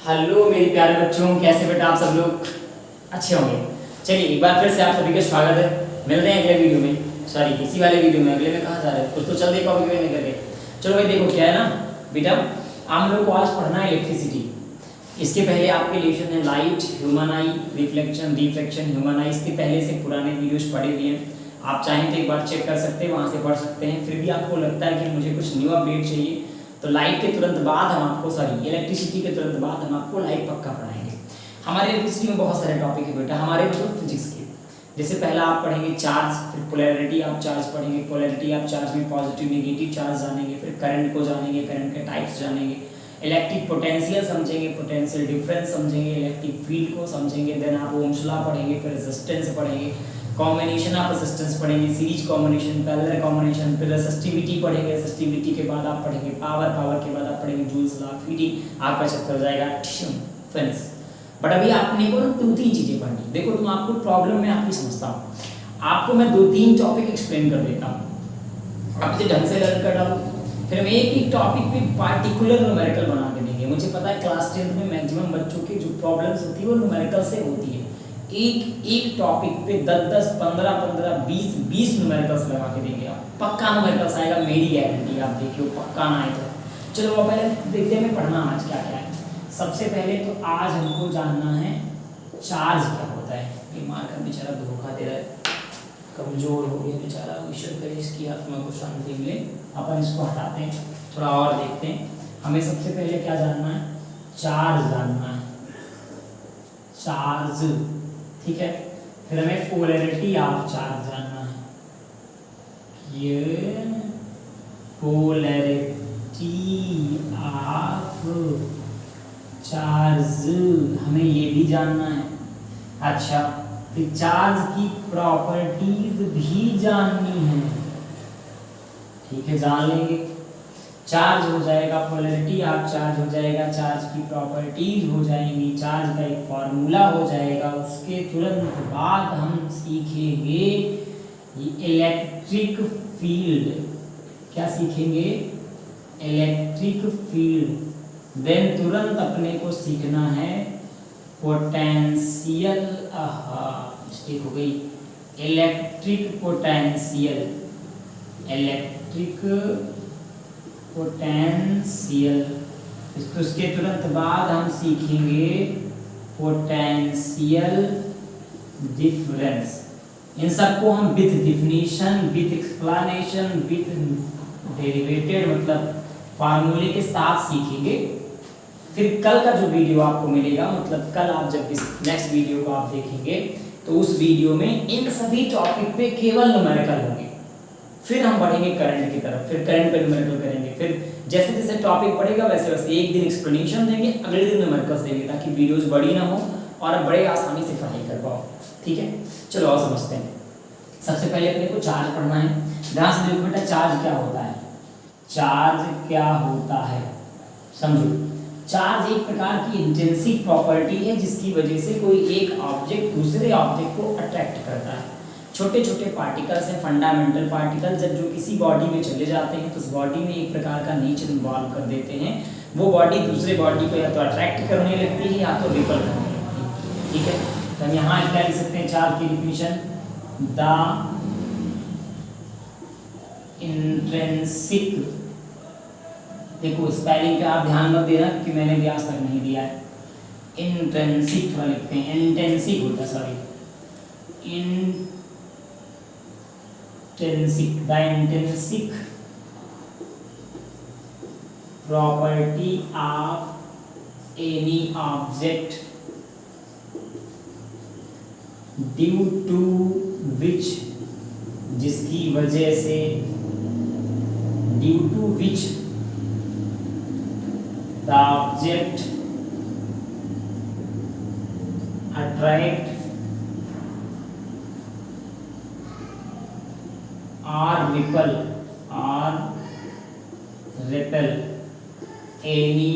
Hello मेरे प्यारे बच्चों, कैसे बेटा आप सब लोग अच्छे होंगे। चलिए एक बार फिर से आप सभी का स्वागत है। मिलते हैं अगले वीडियो में, सॉरी इसी वाले वीडियो में। अगले में कहाँ जा रहे हैं, कुछ तो चल देखा वीडियो में करके। चलो भाई देखो क्या है ना बेटा, हम लोग को आज पढ़ना है इलेक्ट्रिसिटी। इसके पहले आपके लेशन है लाइट, ह्यूमन आई, रिफ्लेक्शन, रिफ्रैक्शन, ह्यूमन आई। इसके पहले से पुराने वीडियोस पढ़े हुए हैं, आप चाहें तो एक बार चेक कर सकते हैं, वहाँ से पढ़ सकते हैं। फिर भी आपको लगता है कि मुझे कुछ न्यू अपडेट चाहिए तो लाइट के तुरंत बाद हम आपको, सॉरी इलेक्ट्रिसिटी के तुरंत बाद हम आपको लाइट पक्का पढ़ाएंगे। हमारे इलेक्ट्रिसिटी में बहुत सारे टॉपिक है बेटा, हमारे मतलब फिजिक्स के। जैसे पहला आप पढ़ेंगे चार्ज, फिर पोलैरिटी आप चार्ज पढ़ेंगे, पोलैरिटी आप चार्ज में पॉजिटिव नेगेटिव चार्ज जानेंगे, फिर करंट को जानेंगे, करंट के टाइप्स जानेंगे, इलेक्ट्रिक पोटेंशियल समझेंगे, पोटेंशियल डिफरेंस समझेंगे, इलेक्ट्रिक फील्ड को समझेंगे। देन आप ओम्स लॉ पढ़ेंगे, फिर रेजिस्टेंस पढ़ेंगे, कॉम्बिनेशन ऑफ रेजिस्टेंस पढ़ेंगे, सीरीज कॉम्बिनेशन, पैरेलल कॉम्बिनेशन, फिर रेसिस्टिविटी पढ़ेंगे। रेसिस्टिविटी के बाद आप पढ़ेंगे पावर, पावर के बाद आप पढ़ेंगे जूल्स लॉ, फीडिंग आपका चैप्टर हो जाएगा फिनिश। बट अभी आपने को दो तीन चीजें पढ़नी। देखो तुम आपको प्रॉब्लम में आपकी समझता हूँ, आपको मैं दो तीन टॉपिक एक्सप्लेन कर देता हूँ, आप इसे ढंग से लर्न कर डालो। फिर हम एक एक टॉपिक पे पार्टिकुलर न्यूमेरिकल बना के देंगे। मुझे पता है क्लास 10th में मैक्सिमम बच्चों की जो प्रॉब्लम्स होती है वो न्यूमेरिकल से होती है। एक एक टॉपिक पे 10-10, 15-15, 20-20 न्यूमेरिकल्स लगा के देंगे। आप पक्का न्यूमेरिकल्स आएगा, मेरी गारंटी। आप देखियो पक्का ना आए तो चलो वो पहले देखते हैं पढ़ना आज क्या क्या है। सबसे पहले तो आज हमको जानना है चार्ज क्या होता है। ये मार्कर बेचारा धोखा दे रहा है, कमजोर हो गया बेचारा, ईश्वर करे इसकी आत्मा को शांति मिले। अपन इसको हटाते हैं, थोड़ा और देखते हैं। हमें सबसे पहले क्या जानना है, चार्ज जानना है, चार्ज, ठीक है। फिर हमें पोलैरिटी ऑफ चार्ज जानना है, ये पोलैरिटी ऑफ चार्ज हमें ये भी जानना है। अच्छा, फिर चार्ज की प्रॉपर्टीज भी जाननी है, ठीक है, जान लेंगे। चार्ज हो जाएगा, पोलैरिटी ऑफ चार्ज हो जाएगा, चार्ज की प्रॉपर्टीज हो जाएंगी, चार्ज का एक फॉर्मूला हो जाएगा। उसके तुरंत बाद हम सीखेंगे इलेक्ट्रिक फील्ड। क्या सीखेंगे, इलेक्ट्रिक फील्ड। देन तुरंत अपने को सीखना है पोटेंशियल, मिस्टेक हो गई, इलेक्ट्रिक पोटेंशियल, इलेक्ट्रिक पोटेंशियल। उसके तुरंत बाद हम सीखेंगे पोटेंशियल डिफरेंस। इन सबको हम with definition, with explanation, with derivated मतलब फार्मूले के साथ सीखेंगे। फिर कल का जो वीडियो आपको मिलेगा, मतलब कल आप जब इस नेक्स्ट वीडियो को आप देखेंगे तो उस वीडियो में इन सभी टॉपिक पे केवल न्यूमेरिकल होंगे। फिर हम बढ़ेंगे करंट की तरफ, फिर करंट पे न्यूमेरिकल करेंगे। फिर जैसे जैसे टॉपिक पढ़ेगा वैसे वैसे एक दिन एक्सप्लेनेशन देंगे, अगले दिन न्यूमेरिकल्स देंगे, ताकि वीडियोस बड़ी ना हो और बड़े आसानी से पढ़ाई कर पाओ, ठीक है। चलो और समझते हैं। सबसे पहले अपने को चार्ज पढ़ना है। ध्यान से देखो बेटा, चार्ज क्या होता है, चार्ज क्या होता है समझो। चार्ज एक प्रकार की इंटेंसिव प्रॉपर्टी है जिसकी वजह से कोई एक ऑब्जेक्ट दूसरे ऑब्जेक्ट को अट्रैक्ट करता है। छोटे छोटे पार्टिकल्स हैं, फंडामेंटल पार्टिकल, जब जो किसी बॉडी में चले जाते हैं तो उस बॉडी में एक प्रकार का नेचर इन्वॉल्व कर देते हैं। वो बॉडी दूसरे बॉडी को या तो अट्रैक्ट करने लगती है या तो रिपल करने लगती है, ठीक है। तो हम यहाँ क्या लिख सकते हैं चार्ज की डिफिनीशन, द इंट्रिंसिक, देखो स्पेलिंग पे आप ध्यान मत देना क्योंकि मैंने भी आज तक नहीं दिया है। इंट्रिंसिक थोड़ा लिखते हैं, इंटेंसिक होता है, sorry intrinsic, the intrinsic property of any object due to which, जिसकी वजह से, due to which the object attract or repel any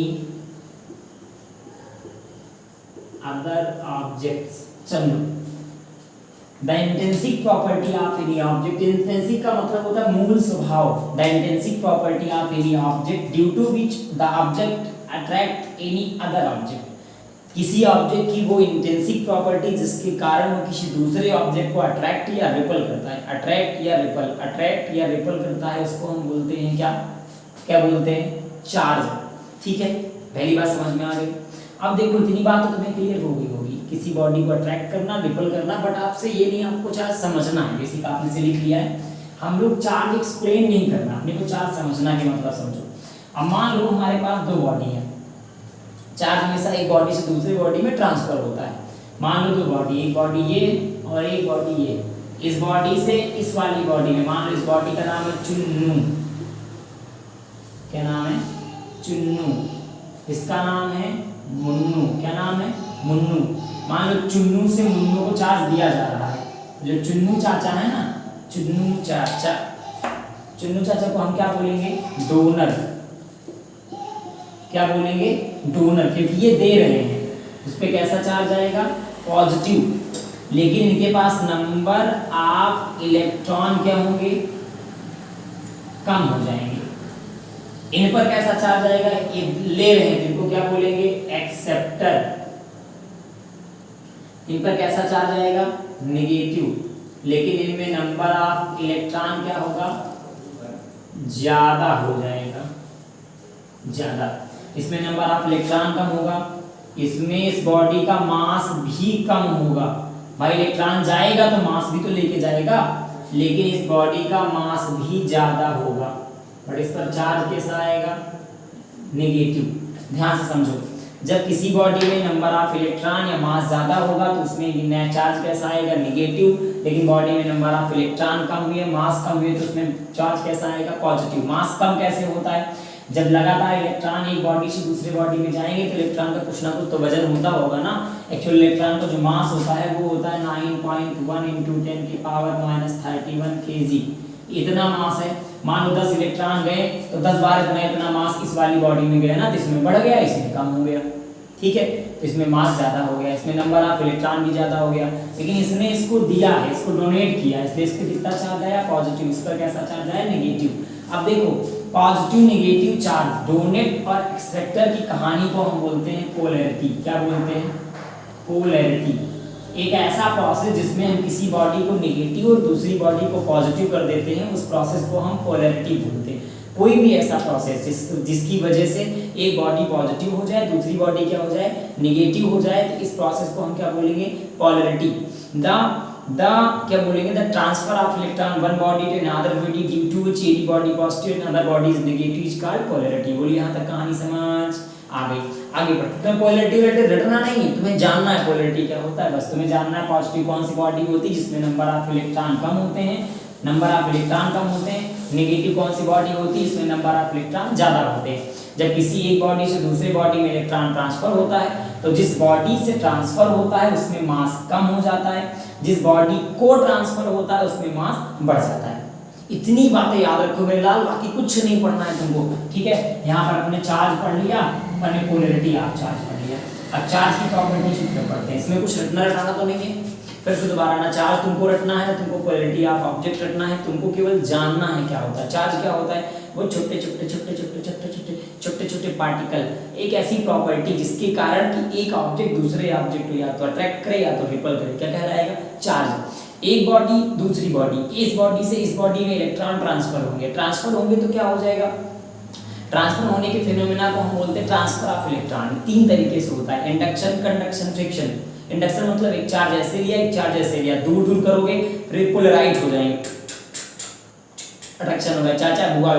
other objects। चलो, the intrinsic property of any object, intrinsic का मतलब होता है मूल स्वभाव। The intrinsic property of any object due to which the object attract any other object, किसी object की वो इंटेंसिक प्रॉपर्टी जिसके कारण वो किसी दूसरे ऑब्जेक्ट को अट्रैक्ट या रिपल करता है, अट्रैक्ट या रिपल करता है, उसको हम बोलते हैं क्या, क्या बोलते हैं, चार्ज। ठीक है, पहली बात समझ में आ गई। अब देखो इतनी बात तो तुम्हें क्लियर हो गई होगी, किसी बॉडी को अट्रैक्ट करना, रिपल करना, बट आपसे ये नहीं, आपको चार्ज समझना है, बेसिक आपने से लिख लिया है। हम लोग चार्ज एक्सप्लेन नहीं करना, अपने को चार्ज समझना के मतलब समझो। अब मान लो हमारे पास दो बॉडी है, चार्ज हमेशा एक बॉडी से दूसरी बॉडी में ट्रांसफर होता है। मान लो दो बॉडी, एक बॉडी ये और एक बॉडी ये, इस बॉडी से इस वाली बॉडी में, मान लो इस बॉडी का नाम है चुन्नू, क्या नाम है, चुन्नू, इसका नाम है मुन्नू, क्या नाम है, मुन्नू। मान लो चुन्नू से मुन्नू को चार्ज दिया जा रहा है, जो चुन्नू चाचा है ना, चुन्नू चाचा को हम क्या बोलेंगे, डोनर, क्या बोलेंगे, डोनर, क्योंकि ये दे रहे हैं, उस पर कैसा चार्ज आएगा, पॉजिटिव। लेकिन इनके पास नंबर ऑफ इलेक्ट्रॉन क्या होंगे, कम हो जाएंगे। इन पर कैसा चार्ज आएगा, ये ले रहे हैं, इनको क्या बोलेंगे, एक्सेप्टर। इन पर कैसा चार्ज आएगा, नेगेटिव, लेकिन इनमें नंबर ऑफ इलेक्ट्रॉन क्या होगा, ज्यादा हो जाएगा, ज्यादा। इसमें नंबर ऑफ इलेक्ट्रॉन कम होगा, इसमें इस बॉडी का मास भी कम होगा। भाई इलेक्ट्रॉन जाएगा तो मास भी तो लेके जाएगा, लेकिन इस बॉडी का मास भी ज्यादा होगा, बट इस पर चार्ज कैसा आएगा, नेगेटिव। ध्यान से समझो, जब किसी बॉडी में नंबर ऑफ इलेक्ट्रॉन या मास ज्यादा होगा तो उसमें चार्ज कैसा आएगा, नेगेटिव। लेकिन बॉडी में नंबर ऑफ इलेक्ट्रॉन कम हुए, मास कम हुए, तो उसमें चार्ज कैसा आएगा, पॉजिटिव। मास कम कैसे होता है, जब लगातार इलेक्ट्रॉन एक बॉडी से दूसरे बॉडी में जाएंगे तो इलेक्ट्रॉन का कुछ ना कुछ तो वजन होता होगा ना। एक्चुअल इलेक्ट्रॉन का जो मास होता है वो होता है 9.1 × 10⁻³ kg, इतना मास है। मान लो 10 इलेक्ट्रॉन गए तो 10 बार इतना मास इस वाली बॉडी में गया ना, तो इसमें बढ़ गया, इसमें कम हो गया। ठीक है, तो इसमें मास ज्यादा हो गया, इसमें नंबर ऑफ इलेक्ट्रॉन भी ज्यादा हो गया, लेकिन इसने इसको दिया है, इसको डोनेट किया, इसलिए इस पर कितना चार्ज आया, पॉजिटिव। इस पर कैसा चार्ज आया, नेगेटिव। अब देखो पॉजिटिव नेगेटिव चार्ज, डोनेट और एक्सेप्टर की कहानी को हम बोलते हैं पोलैरिटी। क्या बोलते हैं, पोलैरिटी। एक ऐसा प्रोसेस जिसमें हम किसी बॉडी को नेगेटिव और दूसरी बॉडी को पॉजिटिव कर देते हैं, उस प्रोसेस को हम पोलैरिटी बोलते हैं। कोई भी ऐसा प्रोसेस जिसकी वजह से एक बॉडी पॉजिटिव हो जाए, दूसरी बॉडी क्या हो जाए, नेगेटिव हो जाए, तो इस प्रोसेस को हम क्या बोलेंगे, पोलैरिटी। द क्या बोलेंगे, the transfer of electron one body to another body due to which any body positive and other body is negative is called polarity. बोलिए यहाँ तक कहानी समझ आ गई। आगे बढ़ते, तुम्हें पोलैरिटी रटना नहीं है, तुम्हें जानना है पोलैरिटी क्या होता है, बस तुम्हें जानना है पॉजिटिव कौन सी बॉडी होती है जिसमें नंबर ऑफ इलेक्ट्रॉन कम होते हैं, नंबर ऑफ इलेक्ट्रॉन कम होते हैं। नेगेटिव कौन सी बॉडी होती है, इसमें नंबर ऑफ इलेक्ट्रॉन ज्यादा होते हैं। जब किसी एक बॉडी से दूसरे बॉडी में इलेक्ट्रॉन ट्रांसफर होता है तो जिस बॉडी से ट्रांसफर होता है उसमें मास कम हो जाता है, जिस बॉडी को ट्रांसफर होता है उसमें मास बढ़ जाता है। इतनी बातें याद रखो मेरे लाल, बाकी कुछ नहीं पढ़ना है तुमको। ठीक है, यहाँ पर हमने चार्ज पढ़ लिया, हमने पोलैरिटी आप चार्ज पढ़ लिया। अब चार्ज की प्रॉपर्टी सूत्र पढ़ते हैं, इसमें कुछ रटना तो नहीं है। फिर से दोबारा, ना चार्ज तुमको रटना है, तुमको पोलैरिटी ऑफ ऑब्जेक्ट रटना है, तुमको केवल जानना है क्या होता है चार्ज। क्या होता है, वो छोटे छोटे पार्टिकल, एक ऐसी प्रॉपर्टी जिसके कारण कि एक ऑब्जेक्ट दूसरे ऑब्जेक्ट को या तो अट्रैक्ट करे या तो रिपल करे, क्या कहलाएगा, चार्ज। एक बॉडी दूसरी बॉडी, इस बॉडी से इस बॉडी में इलेक्ट्रॉन ट्रांसफर होंगे तो क्या हो जाएगा, ट्रांसफर होने के फिनोमेना को हम बोलते हैं ट्रांसफर ऑफ इलेक्ट्रॉन। तीन तरीके से होता है, इंडक्शन, कंडक्शन, फ्रिक्शन। इंडक्शन मतलब एक चार्ज ऐसे लिया, एक चार्ज ऐसे लिया, दूर दूर करोगे फिर पोलराइज हो जाएंगे, अट्रैक्शन होगा। चाचा बुआ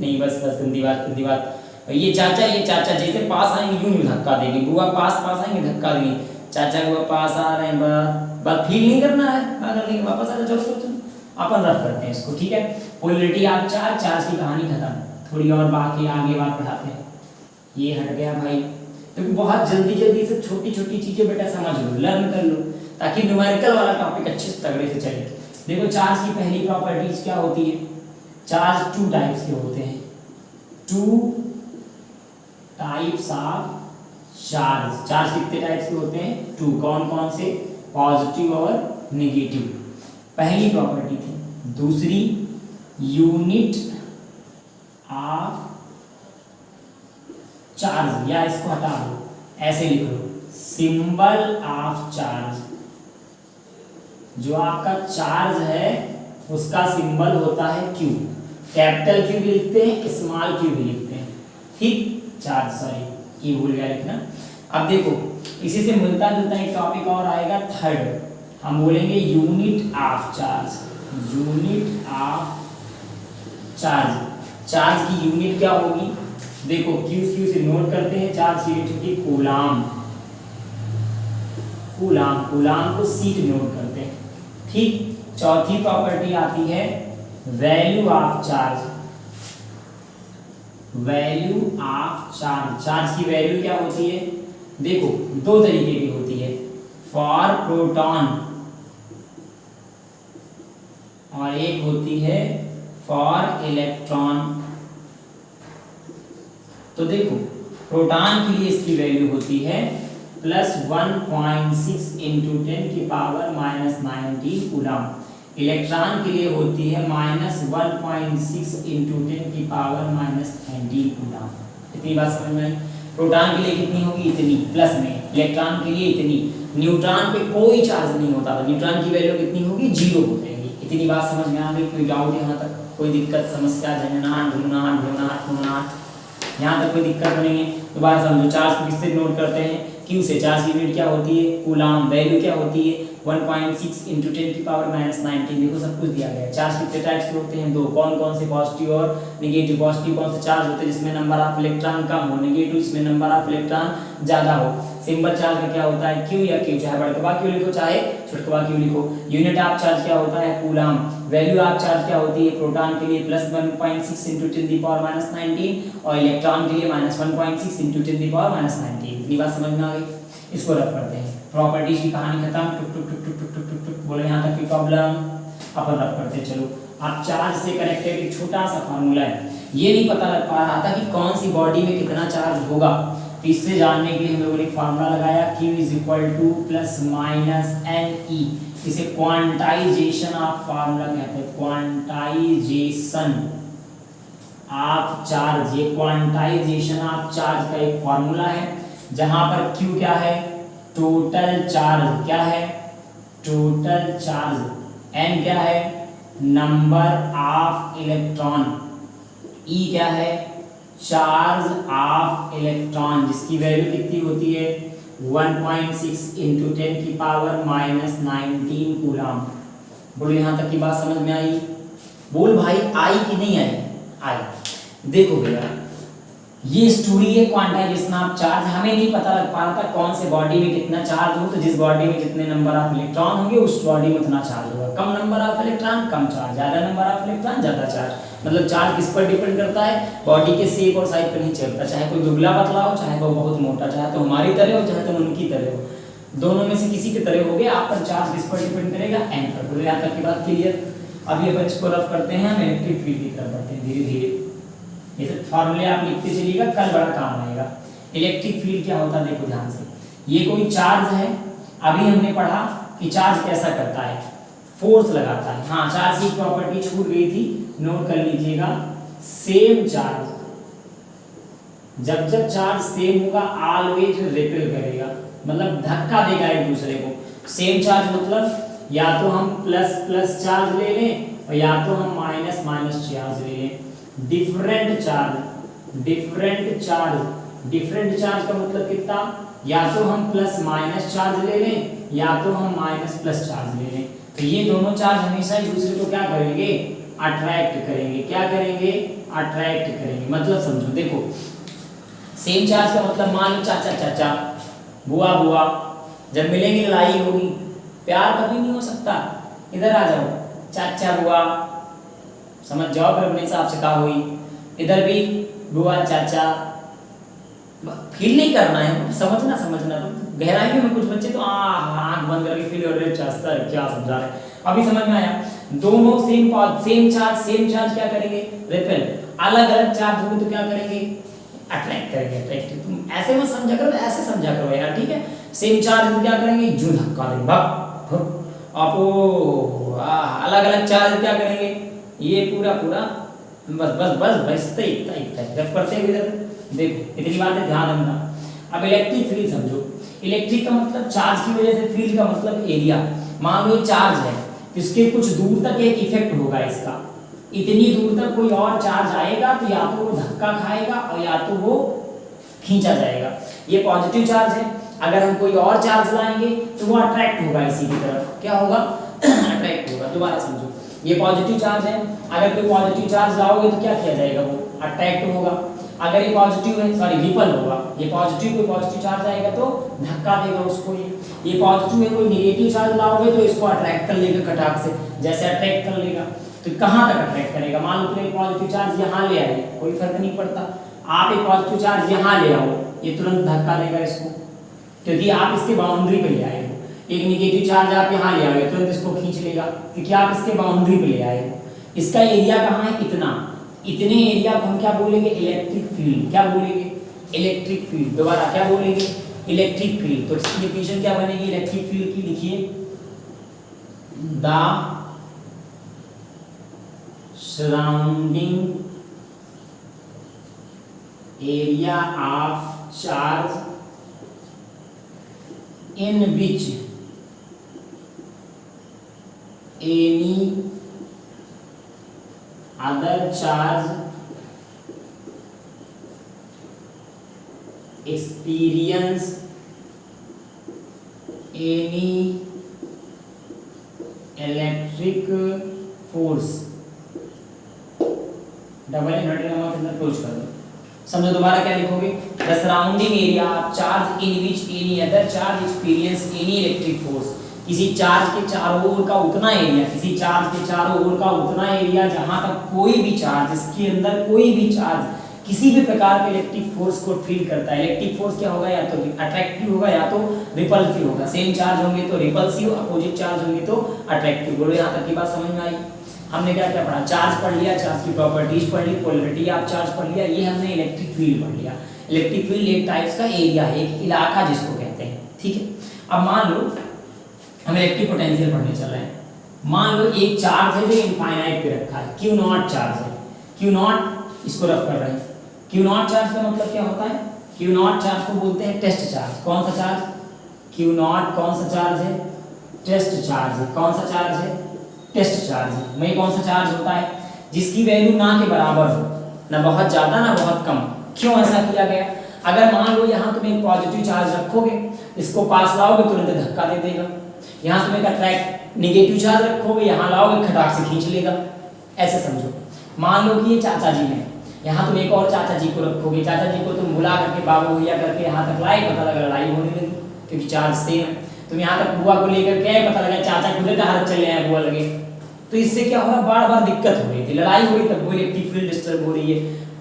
नहीं, बस गंदी बात। ये चाचा जैसे पास आएंगे यूं यूं धक्का देंगे, बुआ पास आएंगे धक्का देंगे, चाचा बुआ पास आ रहे हैं, बस फील नहीं करना है, वापस आ जाओ, चलो अपन रफ करते हैं इसको। ठीक है, पोलैरिटी ऑफ चार्ज की कहानी खत्म। थोड़ी और बाकी आगे बात पढ़ाते हैं। ये हट गया भाई, क्योंकि बहुत जल्दी से छोटी चीजें बेटा समझ लो, लर्न कर लो, ताकि न्यूमेरिकल वाला टॉपिक अच्छे से तगड़े से चले। देखो चार्ज की पहली प्रॉपर्टीज क्या होती है, चार्ज टू टाइप्स के होते हैं, two types of charge. Charge कितने टाइप्स के होते हैं, टू। कौन से, पॉजिटिव और नेगेटिव, पहली प्रॉपर्टी थी। दूसरी, यूनिट ऑफ चार्ज, या इसको हटा दो, ऐसे लिख लो, सिंबल ऑफ चार्ज, जो आपका चार्ज है उसका सिंबल होता है Q। कैपिटल Q भी लिखते हैं, स्मॉल q भी लिखते हैं, ठीक। चार्ज, सॉरी ये भूल गया लिखना। अब देखो इसी से मिलता जुलता एक टॉपिक और आएगा थर्ड, हम बोलेंगे unit of charge. Unit of charge, charge की यूनिट क्या होगी? देखो क्यू से नोट करते हैं, चार्ज की यूनिट होगी कूलाम। कूलाम, कूलाम को सी से नोट करते हैं, ठीक। चौथी प्रॉपर्टी आती है value of charge. Value of charge, charge की वैल्यू क्या होती है? देखो दो तरीके की होती है, फॉर प्रोटॉन और एक होती है फॉर इलेक्ट्रॉन। तो देखो प्रोटॉन के लिए इसकी वैल्यू होती है +1.6 × 10⁻⁻19 कूलम। इलेक्ट्रॉन के लिए होती है -1.6 × 10⁻⁻19 कूलम। इतनी बात समझ में आई? प्रोटॉन के लिए कितनी होगी? इतनी, प्लस में। इलेक्ट्रॉन के लिए इतनी। न्यूट्रॉन पे कोई चार्ज नहीं होता, तो न्यूट्रॉन की वैल्यू कितनी होगी? 0 हो जाएगी। इतनी बात समझ में आ गई? कोई डाउट यहाँ तक? कोई दिक्कत, समस्या, झंझनाहट, ढूंढनाहट, यहाँ तक कोई दिक्कत नहीं है? दोबारा समझो, चार्ज को किससे नोट करते हैं? क्यू से। चार्ज की यूनिट क्या होती है? कूलाम। वैल्यू क्या होती है? 1.6 × 10⁻⁻19। देखो सब कुछ दिया गया है। चार्ज कितने टाइप्स के होते हैं? दो। कौन कौन से? पॉजिटिव और नेगेटिव। पॉजिटिव कौन से चार्ज होते हैं? जिसमें नंबर ऑफ इलेक्ट्रॉन कम हो। नेगेटिव जिसमें नंबर ऑफ इलेक्ट्रॉन ज्यादा हो। सिंबल चार्ज का क्या होता है? क्यू या क्यू, चाहे बड़कवा क्यू लिखो चाहे छुटकवा क्यू लिखो। यूनिट ऑफ चार्ज क्या होता है? कूलाम। वैल्यू ऑफ चार्ज क्या होती है? प्रोटॉन के लिए +1.6 × 10⁻⁻19 और इलेक्ट्रॉन के लिए -1.6 × 10⁻⁻19। इतनी बात समझ में आ गई? इसको रख करते हैं। प्रॉपर्टीज की कहानी खत्म। टुक टुक टुक टुक टुक टुक टुक टुक बोले यहाँ तक की प्रॉब्लम? अपन रख करते हैं। चलो अब चार्ज से कनेक्टेड एक छोटा सा फार्मूला है। ये नहीं पता लग पा रहा था कि कौन सी बॉडी में कितना चार्ज होगा, तो इससे जानने के लिए हम लोगों ने एक फार्मूला लगाया, Q = ±NE। इसे क्वांटाइजेशन ऑफ फार्मूला कहते हैं। क्वांटाइजेशन ऑफ चार्ज, ये क्वांटाइजेशन ऑफ चार्ज का एक फार्मूला है, जहां पर Q क्या है? Total charge. क्या है? Total charge. N क्या है? Number of electron. E क्या है? चार्ज ऑफ इलेक्ट्रॉन, जिसकी वैल्यू कितनी होती है? 1.6 × 10⁻⁻19 कूलम। बोलो यहाँ तक की बात समझ में आई? बोल भाई आई कि नहीं आई? आई। देखो भैया ये स्टोरी है क्वांटाइजेशन ऑफ चार्ज। हमें नहीं पता लग पा रहा था कौन से बॉडी में कितना चार्ज हो, तो जिस बॉडी में जितने नंबर ऑफ इलेक्ट्रॉन होंगे उस बॉडी में उतना चार्ज होगा। कम नंबर ऑफ इलेक्ट्रॉन कम चार्ज, ज्यादा नंबर ऑफ इलेक्ट्रॉन ज्यादा चार्ज। मतलब चार्ज किस पर डिपेंड करता है? बॉडी के शेप और साइज पर नहीं चलता। चाहे कोई दुबला पतला हो, चाहे वो बहुत मोटा, चाहे तो हमारी तरह हो, चाहे तो उनकी तरह हो, दोनों में से किसी की तरह हो गया। आप पर चार्ज किस पर डिपेंड करेगा? एन पर। बोले यहाँ तक की बात क्लियर? अभी अपन इसको रफ करते हैं, हम इलेक्ट्रिक फील्ड की तरफ बढ़ते हैं धीरे धीरे। ये फॉर्मूले आप लिखते चलिएगा, कल बड़ा काम आएगा। इलेक्ट्रिक फील्ड क्या होता है? देखो ध्यान से, ये कोई चार्ज है। अभी हमने पढ़ा कि चार्ज कैसा करता है? फोर्स लगाता है। हाँ, चार्ज की प्रॉपर्टी छूट गई थी, नोट कर लीजिएगा। सेम चार्ज, जब जब चार्ज सेम होगा ऑलवेज रिपेल करेगा, मतलब धक्का देगा एक दूसरे को। सेम चार्ज मतलब या तो हम प्लस प्लस चार्ज ले लें और या तो हम माइनस माइनस चार्ज ले लें। Different charge, different charge, different charge का मतलब कितना? या तो हम प्लस माइनस चार्ज ले लें या तो हम माइनस प्लस चार्ज ले लें। तो ये दोनों चार्ज हमेशा एक दूसरे को क्या करेंगे? अट्रैक्ट करेंगे। क्या करेंगे? अट्रैक्ट करेंगे। मतलब समझो, देखो सेम चार्ज का मतलब मान लो चाचा चाचा, बुआ बुआ, जब मिलेंगे लड़ाई होगी, प्यार कभी नहीं हो सकता। इधर आ जाओ, चाचा बुआ, समझ जाओ। फिर अपने हिसाब से कहा हुई, इधर भी बुआ चाचा, फील नहीं करना है, समझना समझना। तो गहराई में कुछ बच्चे तो आंख बंद करके फील कर रहे, सर क्या समझा रहे। अभी समझ में आया? दोनों सेम चार्ज क्या करेंगे? रिपेल। अलग अलग चार्ज होंगे तो क्या करेंगे? अट्रैक्ट करेंगे। अट्रैक्ट। तुम ऐसे मत समझा करो, ऐसे समझा करो यार, ठीक है? सेम चार्ज तो क्या करेंगे? जू धक्का देंगे, भग। आपो अलग अलग चार्ज क्या करेंगे? ये पूरा पूरा बस बस बस बस इतना रफ करते हैं इधर। देखो इतनी बात है, ध्यान रखना। अब इलेक्ट्रिक फील्ड समझो, इलेक्ट्रिक का मतलब चार्ज की वजह से, फील्ड का मतलब एरिया। मान लो ये चार्ज है, इसके कुछ दूर तक एक इफेक्ट होगा इसका, इतनी दूर तक कोई और चार्ज आएगा तो या तो वो धक्का खाएगा और या तो वो खींचा जाएगा। ये पॉजिटिव चार्ज है, अगर हम कोई और चार्ज लाएंगे तो वो अट्रैक्ट होगा इसी की तरफ, क्या होगा अट्रैक्ट होगा। दोबारा समझो, ये पॉजिटिव चार्ज है, अगर कोई पॉजिटिव चार्ज लाओगे तो क्या किया जाएगा, वो अट्रैक्ट होगा। अगर ये पॉजिटिव है, सॉरी रिपल होगा, ये पॉजिटिव, कोई पॉजिटिव चार्ज आएगा तो धक्का देगा उसको। ये पॉजिटिव है, कोई नेगेटिव चार्ज लाओगे तो इसको अट्रैक्ट कर लेगा कटाक से, जैसे अट्रैक्ट कर लेगा। तो कहाँ तक अट्रैक्ट करेगा, मान लो तुम एक पॉजिटिव चार्ज यहाँ ले आए, कोई फर्क नहीं पड़ता, आप एक पॉजिटिव चार्ज यहाँ ले आओ, ये तुरंत धक्का देगा इसको, क्योंकि आप इसके बाउंड्री पे ले आए हो। एक नेगेटिव चार्ज आप यहाँ ले आओगे, तुरंत इसको खींच लेगा, क्योंकि आप इसके बाउंड्री पे ले आए हो। इसका एरिया कहाँ है, इतना, इतने एरिया को हम क्या बोलेंगे, इलेक्ट्रिक फील्ड। क्या बोलेंगे, इलेक्ट्रिक फील्ड। दोबारा क्या बोलेंगे, इलेक्ट्रिक फील्ड। तो इसकी डेफिनेशन क्या बनेगी इलेक्ट्रिक फील्ड की, लिखिए the surrounding area of charge in which any other charge experience any electric force। Double inverted comma के अंदर क्लोज कर दो। समझो, दोबारा क्या लिखोगे, the surrounding area of charge in which any other charge experience any electric force. किसी charge के चारों ओर का उतना एरिया, किसी चार्ज के चारों ओर का उतना एरिया जहां तक कोई भी चार्ज, इसके अंदर कोई भी चार्ज किसी भी प्रकार के इलेक्ट्रिक फोर्स को फील करता है। इलेक्ट्रिक फोर्स क्या होगा, या तो अट्रैक्टिव होगा या तो रिपल्सिव होगा। सेम चार्ज होंगे तो रिपल्सिव, अपोजिट चार्ज होंगे तो अट्रैक्टिव। बोलो यहाँ तक की बात समझ में आई। हमने क्या क्या पढ़ा, चार्ज पढ़ लिया, चार्ज की प्रॉपर्टीज पढ़ ली, पोलैरिटी ऑफ चार्ज पढ़ लिया, ये हमने इलेक्ट्रिक फील्ड पढ़ लिया। इलेक्ट्रिक फील्ड एक टाइप्स का एरिया है, एक इलाका जिसको कहते हैं, ठीक है। अब मान लो हम इलेक्ट्रिक पोटेंशियल पढ़ने चल रहे हैं। मान लो एक चार्ज है जो इनफाइनाइट पे रखा है, क्यू नॉट चार्ज है, क्यू नॉट इसको रख कर रहे हैं। क्यू नॉट चार्ज का मतलब क्या होता है, क्यू नॉट चार्ज को बोलते हैं टेस्ट चार्ज। कौन सा चार्ज, क्यू नॉट कौन सा चार्ज है, टेस्ट चार्ज है। कौन सा चार्ज है, टेस्ट चार्ज है। में कौन सा चार्ज होता है, जिसकी वैल्यू ना के बराबर हो, ना बहुत ज्यादा ना बहुत कम। क्यों ऐसा किया गया, अगर मान लो यहाँ तुम एक पॉजिटिव चार्ज रखोगे, इसको पास लाओगे तुरंत धक्का दे देगा। यहाँ तुम एक अट्रैक्ट नेगेटिव चार्ज रखोगे, यहाँ लाओगे खटाक से खींच लेगा। ऐसे समझो, मान लो कि ये चाचा जी हैं, यहाँ तुम एक और चाचा जी को रखोगे, चाचा जी को तुम बुला करके बाबू भैया करके यहाँ तक लाए, पता लगा लड़ाई होने लगी क्योंकि चार्ज सेम है। तुम यहाँ तक बुआ को लेकर के, पता लगा चाचा खुद का हाथ चले आए, बुआ लगे। तो इससे क्या हो रहा, बार बार दिक्कत हो रही थी, लड़ाई हो रही, तब वो इलेक्ट्रिक फील्ड डिस्टर्ब हो रही है।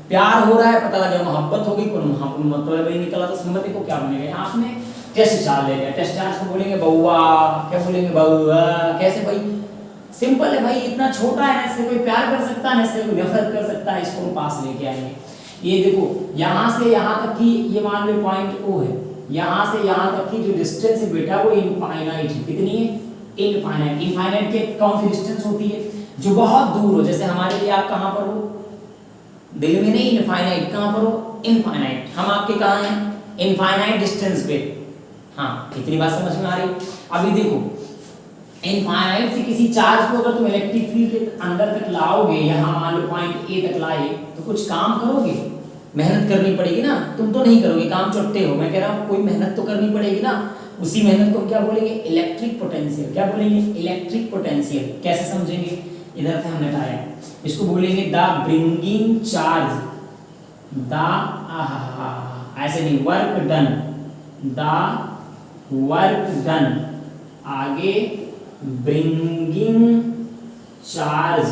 प्यार हो रहा है, पता लगा मोहब्बत हो गई, कोई मतलब नहीं निकला, तो सम्मति को क्या बनेगा, यहाँ आपने टेस्ट चार्ज ले लिया। टेस्ट चार्ज को बोलेंगे बउआ, क्या बोलेंगे बउआ, कैसे भाई, सिंपल है भाई, इतना छोटा है, इससे कोई प्यार कर सकता है, इससे कोई नफरत कर सकता है, इसको हम पास लेके आएंगे। ये देखो, यहाँ से यहाँ तक की, ये मान लो पॉइंट ओ है, यहाँ से यहाँ तक की जो डिस्टेंस है बेटा वो इनफाइनाइट है। कितनी है, इनफाइनाइट। इनफाइनाइट के कौन सी डिस्टेंस होती है, जो बहुत दूर हो। जैसे हमारे लिए आप कहाँ पर हो, दिल में नहीं, इनफाइनाइट कहाँ पर हो, इनफाइनाइट। हम आपके कहाँ हैं, इनफाइनाइट डिस्टेंस पे। हाँ, कितनी बात समझ में आ रही। अभी देखो, इनफाइनाइट से किसी चार्ज को अगर तुम इलेक्ट्रिक फील्ड के अंदर तक लाओगे, यहाँ मान लो पॉइंट ए तक लाए, तो कुछ काम करोगे, मेहनत करनी पड़ेगी ना। तुम तो नहीं करोगे, काम चुट्टे हो, मैं कह रहा हूँ कोई मेहनत तो करनी पड़ेगी ना। उसी मेहनत को क्या बोलेंगे, इलेक्ट्रिक पोटेंशियल। क्या बोलेंगे, इलेक्ट्रिक पोटेंशियल। कैसे समझेंगे, इधर से हमने हटाया, इसको बोलेंगे द ब्रिंगिंग चार्ज, द ऐसे नहीं, work done, the work done, आगे ब्रिंगिंग चार्ज,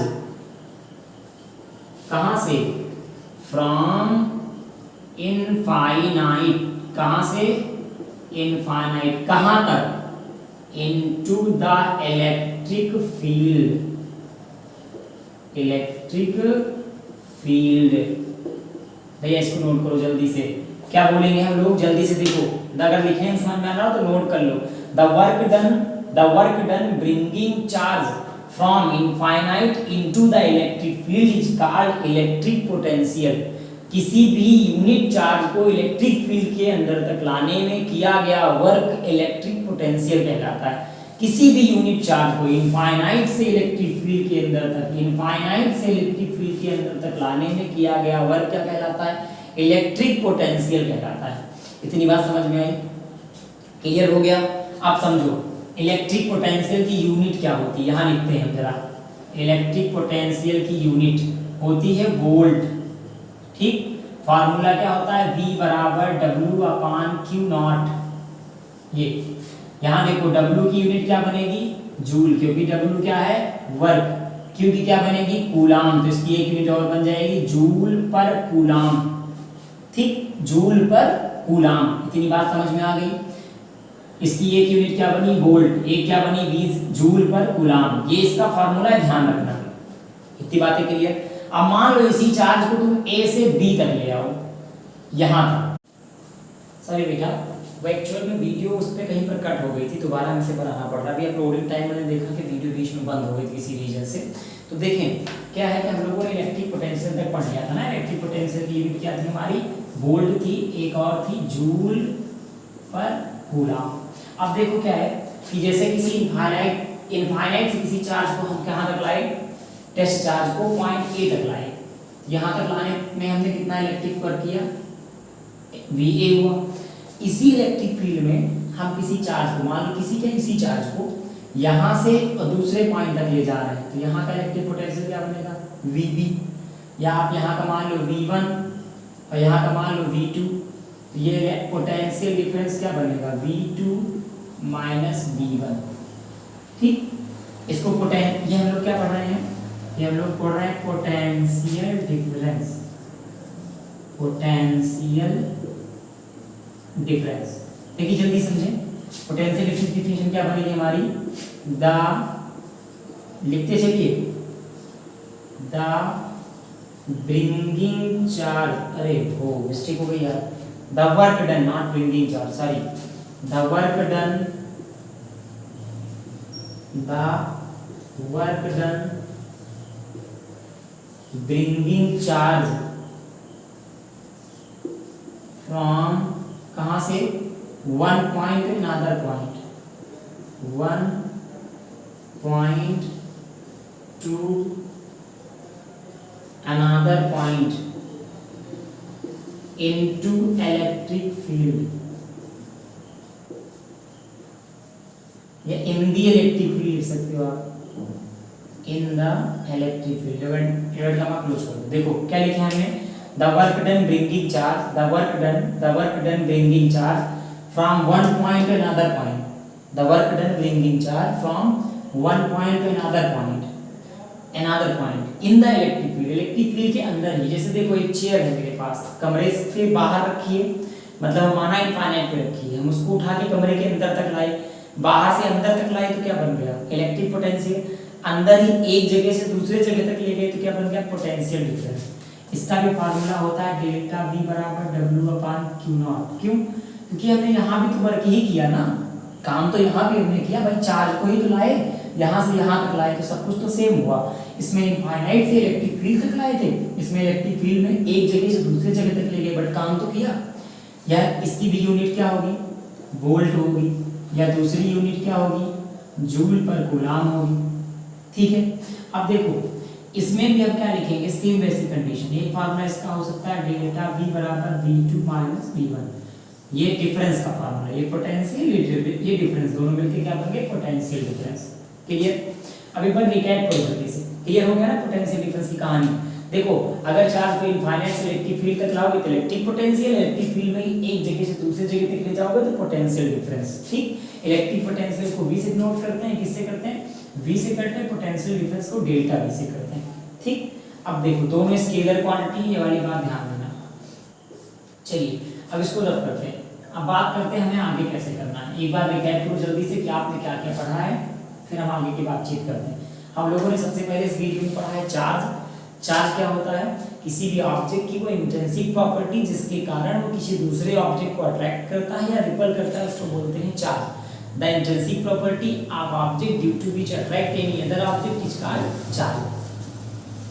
कहां से, फ्रॉम इनफाइनाइट, कहां से, इनफाइनाइट, कहां तक, into the electric field, electric field. भैया इसको नोट करो जल्दी से, क्या बोलेंगे हम लोग, जल्दी से देखो, अगर लिखने में समझ में आ रहा हो तो नोट कर लो। The work done bringing charge from infinite into the electric field is called electric potential. किसी भी यूनिट चार्ज को इलेक्ट्रिक फील्ड के अंदर तक लाने में किया गया वर्क इलेक्ट्रिक पोटेंशियल कहलाता है। किसी भी यूनिट चार्ज को इनफाइनाइट से इलेक्ट्रिक फील्ड के अंदर तक, इनफाइनाइट से इलेक्ट्रिक फील्ड के अंदर तक लाने में किया गया वर्क क्या कहलाता है? इलेक्ट्रिक पोटेंशियल कहलाता है। इतनी बात समझ में आई? क्लियर हो गया? अब समझो इलेक्ट्रिक पोटेंशियल की यूनिट क्या होती है, यहाँ लिखते हैं जरा। इलेक्ट्रिक पोटेंशियल की यूनिट होती है वोल्ट। ठीक, फार्मूला क्या होता है? V बराबर W/Q0। ये यहाँ देखो W की यूनिट क्या बनेगी? जूल, क्योंकि W क्या है? वर्क। Q की क्या बनेगी? कूलाम, तो इसकी एक यूनिट और बन जाएगी जूल पर कूलाम। ठीक, जूल पर कूलाम। इतनी बात समझ में आ गई? इसकी एक यूनिट क्या बनी? वोल्ट। एक क्या बनी? V जूल पर कूलाम। ये इसका फार्मूला है, ध्यान रखना। इतनी बातें क्लियर? अब मान लो इसी चार्ज को तुम A से B तक ले आओ, यहाँ तक। सॉरी बेटा, वो एक्चुअल में वीडियो उस पर कहीं पर कट हो गई थी, दोबारा हमसे बनाना पड़ रहा। अभी अपलोडिंग टाइम मैंने देखा कि वीडियो बीच में बंद हो गई थी किसी रीजन से। तो देखें क्या है कि हम लोगों ने इलेक्ट्रिक पोटेंशियल तक पढ़ लिया था ना। इलेक्ट्रिक पोटेंशियल की यूनिट क्या थी हमारी? वोल्ट थी, एक और थी जूल पर कूलाम। अब देखो क्या है कि जैसे किसी इनफाइनाइट से किसी चार्ज को हम कहाँ तक लाए? टेस्ट चार्ज को पॉइंट A तक लाए। यहाँ तक लाने में हमने कितना इलेक्ट्रिक वर्क किया? VA हुआ। इसी इलेक्ट्रिक फील्ड में हम किसी चार्ज को, मान लो किसी चार्ज को यहाँ से और दूसरे पॉइंट तक ले जा रहे हैं, तो यहाँ का इलेक्ट्रिक पोटेंशियल क्या बनेगा? VB। या आप यहाँ का मान लो V1 और यहाँ का मान लो V2, तो ये पोटेंशियल डिफरेंस क्या बनेगा? V2 minus V1। ठीक, इसको ये हम लोग क्या पढ़ रहे हैं? ये हम लोग पढ़ रहे हैं पोटेंशियल डिफरेंस। पोटेंशियल डिफरेंस देखिए जल्दी समझें। पोटेंशियल डिफरेंस डिफिनेशन क्या बनेगी हमारी? लिखते चलिए, द ब्रिंगिंग चार्ज, अरे वो मिस्टेक हो गई यार, the work done, not bringing charge, sorry, the work done bringing charge from कहाँ से? One point two another point, one point two another point into electric field, या इन दी इलेक्ट्रिक फील्ड लिख सकते हो आप, in the electric field. Divide का close कर दो। देखो क्या लिखा है हमने? The work done bringing charge, the work done bringing charge from one point two another point, the work done bringing charge from one point two another point in the electric field, electric field के अंदर ही। जैसे देखो एक chair है मेरे पास, कमरे से बाहर रखी है, मतलब माना इनफाइनाइट पे रखी है, हम उसको उठा के कमरे के अंदर तक लाए, बाहर से अंदर तक लाए तो क्या बन गया? Electric potential. अंदर ही एक जगह से दूसरे जगह तक ले गए तो क्या बन गया? Potential difference. इसका भी फार्मूला होता है डेल्टा V बराबर W/Q0। क्यों? क्योंकि हमने यहाँ भी तो वर्क ही किया ना, काम तो यहाँ भी हमने किया भाई, चार्ज को ही तो लाए, यहाँ से यहाँ तक लाए, तो सब कुछ तो सेम हुआ। इसमें इनफाइनाइट से इलेक्ट्रिक फील्ड तक लाए थे, इसमें इलेक्ट्रिक फील्ड में एक जगह से दूसरे जगह तक ले गए, बट काम तो किया। या इसकी भी यूनिट क्या होगी? वोल्ट होगी। या दूसरी यूनिट क्या होगी? जूल पर कूलाम होगी। ठीक है, अब देखो इसमें भी हम क्या लिखेंगे? सेम वैसी कंडीशन। एक फार्मूला इसका हो सकता है डेल्टा V बराबर V2 माइनस V1, ये डिफरेंस का फार्मूला, ये पोटेंशियल, ये डिफरेंस, दोनों मिलकर क्या बन गए? Potential difference. क्लियर? अब एक बार रिकैप करो जल्दी से। क्लियर हो गया ना पोटेंशियल डिफरेंस की कहानी? देखो अगर चार्ज को इनफाइनाइट से इलेक्ट्रिक फील्ड तक लाओगे तो इलेक्ट्रिक पोटेंशियल, इलेक्ट्रिक फील्ड में ही एक जगह से दूसरे जगह तक ले जाओगे तो पोटेंशियल डिफरेंस। ठीक, इलेक्ट्रिक पोटेंशियल को V से डिनोट करते हैं, किससे करते हैं? V से करते हैं, पोटेंशियल डिफरेंस को डेल्टा V से करते हैं। ठीक, अब देखो दोनों स्केलर क्वांटिटी, ये वाली बात ध्यान देना। चलिए अब इसको रफ करते हैं। अब बात करते हैं हमें आगे कैसे करना है। एक बार रिकैप करो जल्दी से कि आपने क्या क्या पढ़ा है, फिर हम आगे की बातचीत करते हैं। हम लोगों ने सबसे पहले इस वीडियो में पढ़ा है चार्ज। चार्ज क्या होता है? किसी भी ऑब्जेक्ट की वो इंट्रिंसिक प्रॉपर्टी जिसके कारण वो किसी दूसरे ऑब्जेक्ट को अट्रैक्ट करता है या रिपल करता है, उसको बोलते हैं charge. The intrinsic property of object due to which attract any other object is called charge.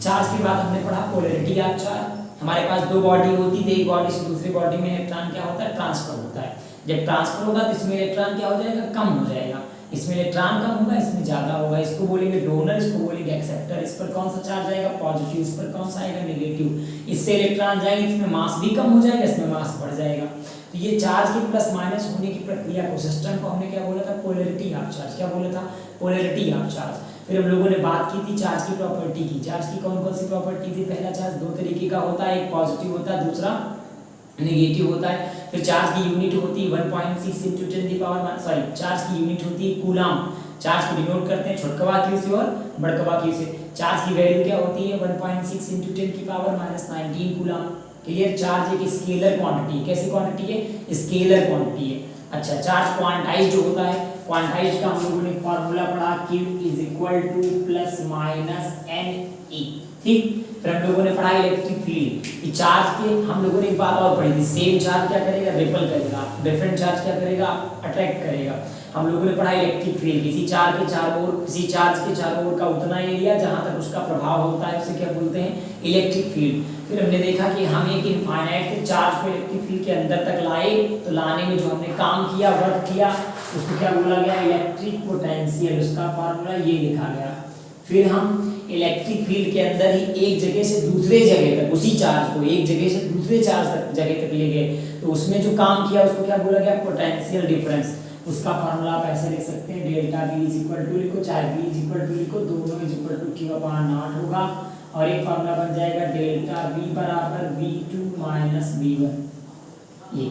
Charge के बाद हमने पढ़ा पोलैरिटी ऑफ चार्ज, हमारे पास दो बॉडी होती है, एक बॉडी से दूसरी बॉडी में इलेक्ट्रॉन क्या होता है, ट्रांसफर होता है। जब ट्रांसफर होगा तो इसमें इलेक्ट्रॉन क्या हो जाएगा, कम हो जाएगा। इसमें इलेक्ट्रॉन कम होगा, इसमें ज्यादा होगा। इसको बोलेंगे डोनर, इसको बोलेंगे एक्सेप्टर। इस पर कौन सा चार्ज आएगा, पॉजिटिव। इस पर कौन सा आएगा, नेगेटिव। इससे इलेक्ट्रॉन जाएंगे, इसमें मास भी कम हो जाएगा, इसमें मास बढ़ जाएगा। तो ये चार्ज के प्लस माइनस होने की प्रक्रिया को, सिस्टम को हमने क्या बोला था, पोलैरिटी ऑफ चार्ज। क्या बोला था, पोलैरिटी ऑफ चार्ज। फिर हम लोगों ने बात की थी चार्ज की प्रॉपर्टी की। चार्ज की कौन कौन सी प्रॉपर्टी थी, पहला चार्ज दो तरीके का होता है, एक पॉजिटिव होता है, दूसरा नेगेटिव होता है। फिर चार्ज की यूनिट होती है 1.6 × 10⁻, चार्ज की यूनिट होती है कूलम। चार्ज को डिनोट करते हैं छोटकवा क्यू से और बड़कवा क्यू से। चार्ज की वैल्यू क्या होती है, 1.6 × 10⁻−19 कूलम। क्लियर। चार्ज एक स्केलर क्वांटिटी, कैसी क्वांटिटी है, स्केलर क्वांटिटी है। अच्छा, चार्ज क्वांटाइज्ड होता है। क्वांटाइज्ड का हम लोगों ने फॉर्मूला पढ़ा, Q = ±NE। ठीक। फिर हम लोगों ने पढ़ा इलेक्ट्रिक फील्ड कि चार्ज के, हम लोगों ने एक बात और पढ़ी थी, सेम चार्ज क्या करेगा, रिपल करेगा, डिफरेंट चार्ज क्या करेगा, अट्रैक्ट करेगा। हम लोगों ने पढ़ा इलेक्ट्रिक फील्ड, किसी चार्ज के चारों ओर का उतना एरिया जहां तक उसका प्रभाव होता है उसे क्या बोलते हैं, इलेक्ट्रिक फील्ड। फिर हमने देखा कि हम एक इनफाइनाइट चार्ज को इलेक्ट्रिक फील्ड के अंदर तक लाए, तो लाने में जो हमने काम किया, वर्क किया, उसको क्या बोला गया, इलेक्ट्रिक पोटेंशियल। उसका फार्मूला ये लिखा गया। फिर हम इलेक्ट्रिक फील्ड के अंदर ही एक जगह से दूसरे जगह तक, उसी चार्ज को एक जगह से दूसरे चार्ज तक जगह तक ले गए, तो उसमें जो काम किया उसको क्या बोला गया, पोटेंशियल डिफरेंस। उसका फार्मूला आप ऐसे लिख सकते हैं, डेल्टा V लिखो, चाहे V लिखो, दोनों Q/0 होगा। और एक फार्मूला बन जाएगा डेल्टा V = V2 - V1। ये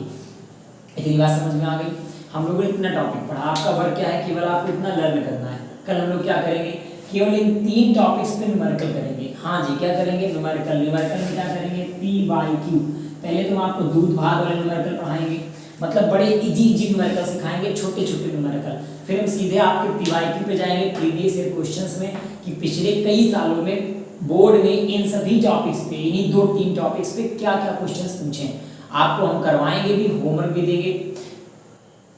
इतनी बात समझ में आ गई। हम लोगों ने इतना टॉपिक पढ़ा, आपका वर्क क्या है, केवल आपको इतना लर्न करना है। कल हम लोग क्या करेंगे, केवल इन 3 टॉपिक्स पे न्यूमेरिकल करेंगे। हाँ जी, क्या करेंगे, न्यूमेरिकल में क्या करेंगे, P/Q। पहले तो आपको दूध भाग वाले न्यूमेरिकल पढ़ाएंगे, मतलब बड़े इजी न्यूमेरिकल सिखाएंगे, छोटे न्यूमेरिकल। फिर हम सीधे आपके P/Q पे जाएंगे, प्रीवियस ईयर क्वेश्चंस में, कि पिछले कई सालों में बोर्ड ने इन सभी टॉपिक्स पे, इन्हीं 2-3 टॉपिक्स पे क्या क्या क्वेश्चंस पूछे हैं, आपको हम करवाएंगे भी, होमवर्क भी देंगे।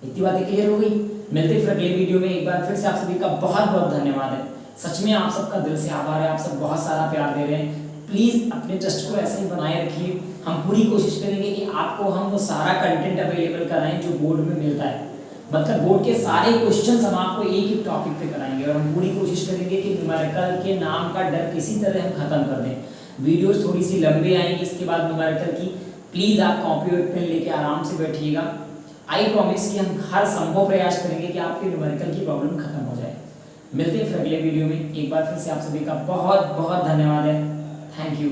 इतनी बातें क्लियर हो गई। मिलते फिर अगले वीडियो में। एक बार फिर से आप सभी का बहुत बहुत धन्यवाद है। सच में आप सबका दिल से आभार है, आप सब बहुत सारा प्यार दे रहे हैं। प्लीज़ अपने ट्रस्ट को ऐसे ही बनाए रखिए। हम पूरी कोशिश करेंगे कि आपको हम वो सारा कंटेंट अवेलेबल कराएं जो बोर्ड में मिलता है, मतलब बोर्ड के सारे क्वेश्चंस हम आपको एक ही टॉपिक पे कराएंगे। और हम पूरी कोशिश करेंगे कि न्यूमेरिकल के नाम का डर किसी तरह हम खत्म कर दें। वीडियोस थोड़ी सी लंबी आएंगी इसके बाद न्यूमेरिकल की। प्लीज़ आप कॉपी और पेन लेके आराम से बैठिएगा। आई प्रॉमिस कि हम हर संभव प्रयास करेंगे कि आपके न्यूमेरिकल की प्रॉब्लम खत्म हो जाए। मिलते हैं फिर अगले वीडियो में। एक बार फिर से आप सभी का बहुत बहुत धन्यवाद है। Thank you.